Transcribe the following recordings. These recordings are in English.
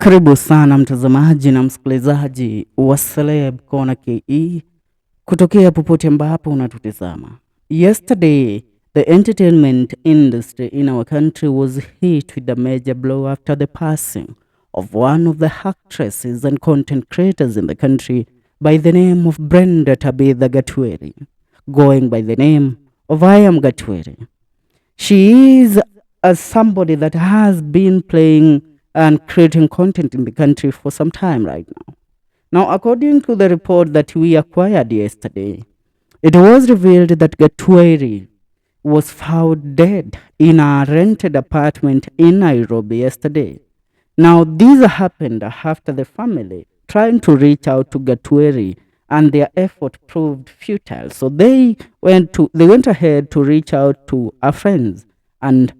Karibu sana mtazamaji na msikilizaji wa Celeb Corner KE kutokea popote ambapo unatutazama. Yesterday, the entertainment industry in our country was hit with a major blow after the passing of one of the actresses and content creators in the country by the name of Brenda Tabitha Gatwiti, going by the name of I Am Gatwiti. She is somebody that has been playing and creating content in the country for some time right now. Now, according to the report that we acquired yesterday, it was revealed that Gatwiti was found dead in a rented apartment in Nairobi yesterday. Now, this happened after the family trying to reach out to Gatwiti and their effort proved futile. So they went ahead to reach out to our friends and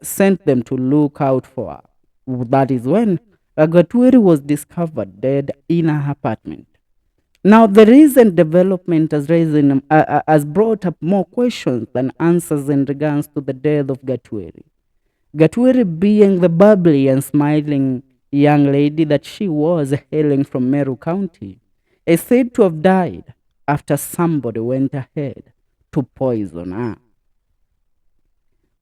sent them to look out for her. That is when Gatwiti was discovered dead in her apartment. Now, the recent development has brought up more questions than answers in regards to the death of Gatwiti. Gatwiti, being the bubbly and smiling young lady that she was, hailing from Meru County, is said to have died after somebody went ahead to poison her.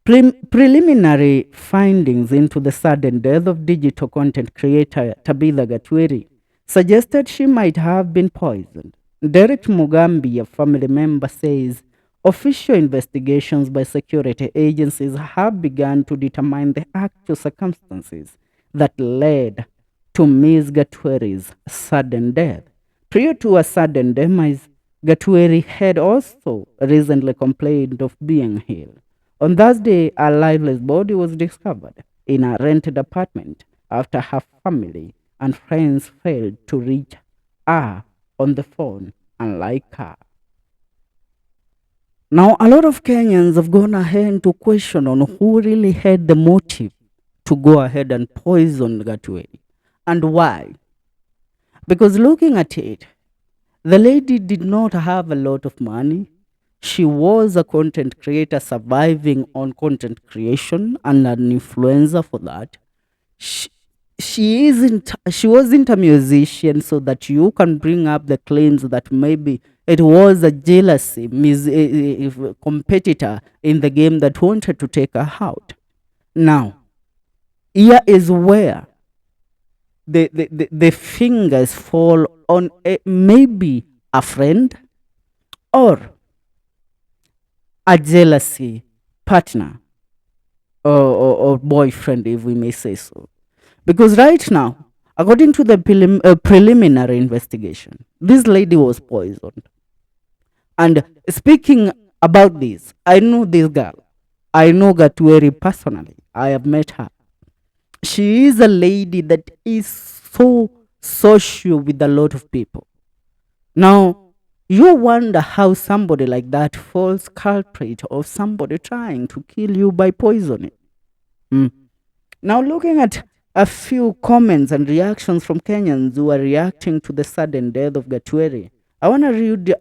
Preliminary findings into the sudden death of digital content creator Tabitha Gatwiti suggested she might have been poisoned. Derek Mugambi, a family member, says official investigations by security agencies have begun to determine the actual circumstances that led to Ms. Gatwiti's sudden death. Prior to her sudden demise, Gatwiti had also recently complained of being ill. On Thursday, a lifeless body was discovered in a rented apartment after her family and friends failed to reach her on the phone, unlike her. Now, a lot of Kenyans have gone ahead to question on who really had the motive to go ahead and poison Gatwiti and why. Because looking at it, the lady did not have a lot of money. She was a content creator surviving on content creation and an influencer for that. She wasn't a musician, so that you can bring up the claims that maybe it was a jealousy competitor in the game that wanted to take her out. Now, here is where the fingers fall on maybe a friend or a jealousy partner or boyfriend, if we may say so. Because right now, according to the preliminary investigation, this lady was poisoned. And speaking about this, I know this girl. I know Gatwiti personally. I have met her. She is a lady that is so social with a lot of people. Now, you wonder how somebody like that falls culprit of somebody trying to kill you by poisoning. Now, looking at a few comments and reactions from Kenyans who are reacting to the sudden death of Gatwiti, I want to read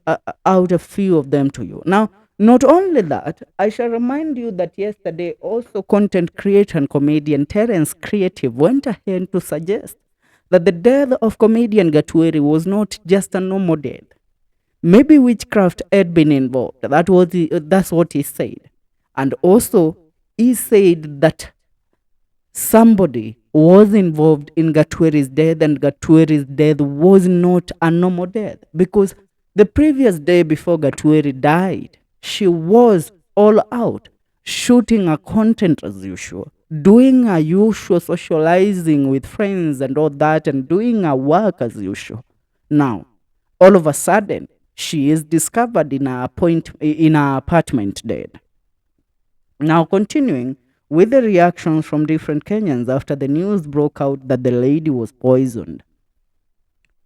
out a few of them to you. Now, not only that, I shall remind you that yesterday also content creator and comedian Terence Creative went ahead to suggest that the death of comedian Gatwiti was not just a normal death. Maybe witchcraft had been involved. That's what he said. And also, he said that somebody was involved in Gatwiti's death, and Gatwiti's death was not a normal death. Because the previous day before Gatwiti died, she was all out, shooting her content as usual, doing her usual socializing with friends and all that, and doing her work as usual. Now, all of a sudden, she is discovered in her apartment dead. Now, continuing with the reactions from different Kenyans after the news broke out that the lady was poisoned.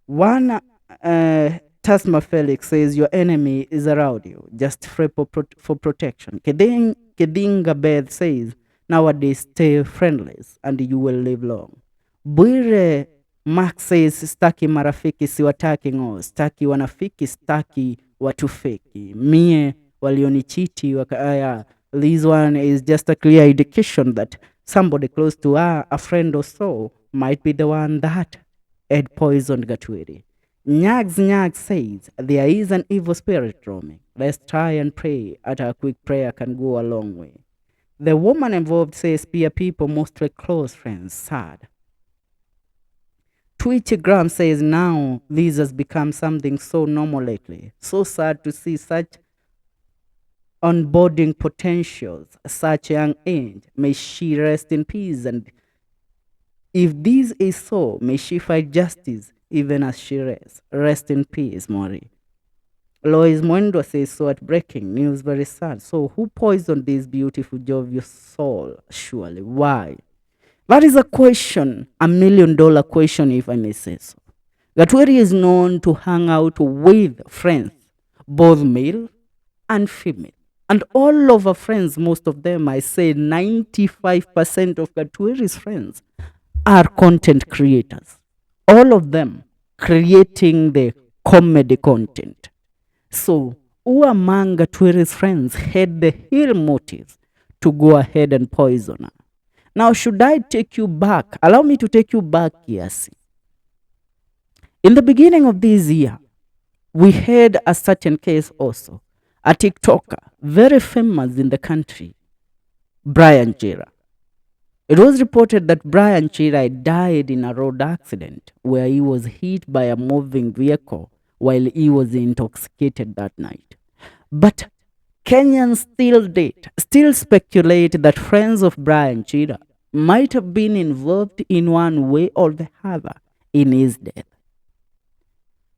One, Tasma Felix says, your enemy is around you. Just pray for protection. Kedinga Beth says, nowadays stay friendless and you will live long. Bwire Max says, staki marafiki siwataki ngo, staki wanafiki, staki watu feki. Mie walionichiti wakaya. This one is just a clear indication that somebody close to her, a friend or so, might be the one that had poisoned Gatwiti. Nyag says there is an evil spirit roaming. Let's try and pray. At a quick prayer can go a long way. The woman involved says peer people, mostly close friends, sad. Twitchgram says now this has become something so normal lately. So sad to see such onboarding potentials at such a young age. May she rest in peace, and if this is so, may she fight justice even as she rests. Rest in peace, Mori. Lois Mwendo says, so at breaking news, very sad. So who poisoned this beautiful, jovial soul? Surely, why? That is a question, $1 million question, if I may say so. Gatwiri is known to hang out with friends, both male and female. And all of our friends, most of them, I say 95% of Gatwiri's friends are content creators. All of them creating the comedy content. So, who among Gatwiri's friends had the real motives to go ahead and poison her? Now, should I take you back? Allow me to take you back, yes. In the beginning of this year, we had a certain case also. A TikToker, very famous in the country, Brian Chira. It was reported that Brian Chira died in a road accident where he was hit by a moving vehicle while he was intoxicated that night. But Kenyans still speculate that friends of Brian Chira might have been involved in one way or the other in his death.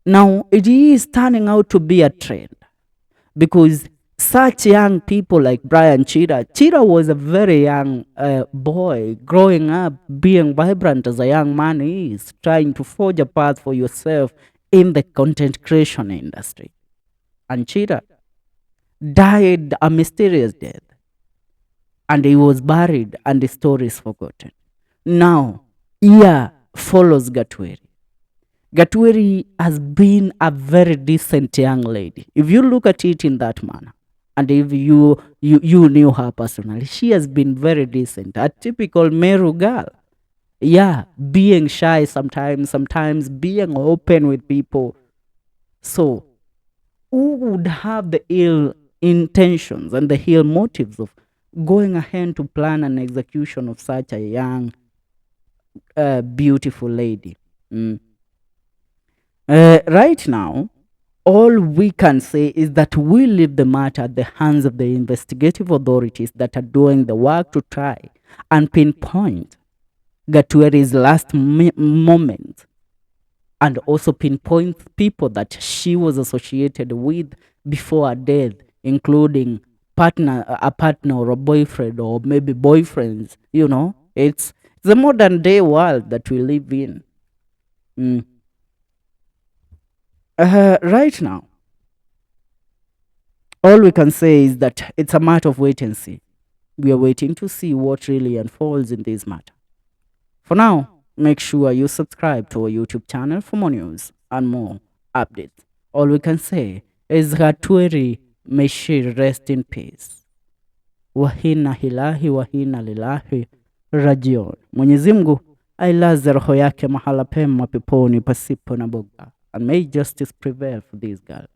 Now, it is turning out to be a trend because such young people like Brian Chira was a very young boy growing up, being vibrant as a young man is, trying to forge a path for yourself in the content creation industry. And Chira died a mysterious death, and he was buried, and the story is forgotten. Now, here follows Gatwiri. Gatwiri has been a very decent young lady. If you look at it in that manner, and if you knew her personally, she has been very decent. A typical Meru girl. Yeah, being shy sometimes being open with people. So, who would have the ill intentions and the ill motives of going ahead to plan an execution of such a young, beautiful lady? Right now, all we can say is that we leave the matter at the hands of the investigative authorities that are doing the work to try and pinpoint Gatwiri's last moment, and also pinpoint people that she was associated with before her death, including a partner or a boyfriend or maybe boyfriends. You know, it's the modern day world that we live in. Right now, all we can say is that it's a matter of wait and see. We are waiting to see what really unfolds in this matter. For now, make sure you subscribe to our YouTube channel for more news and more updates. All we can say is Gatwiri, may she rest in peace. Wahina hilahi wahina lilahi rajion. Mwenyezi Mungu ailaze roho yake mahala pema peponi pasipo na boga. And may justice prevail for this girl.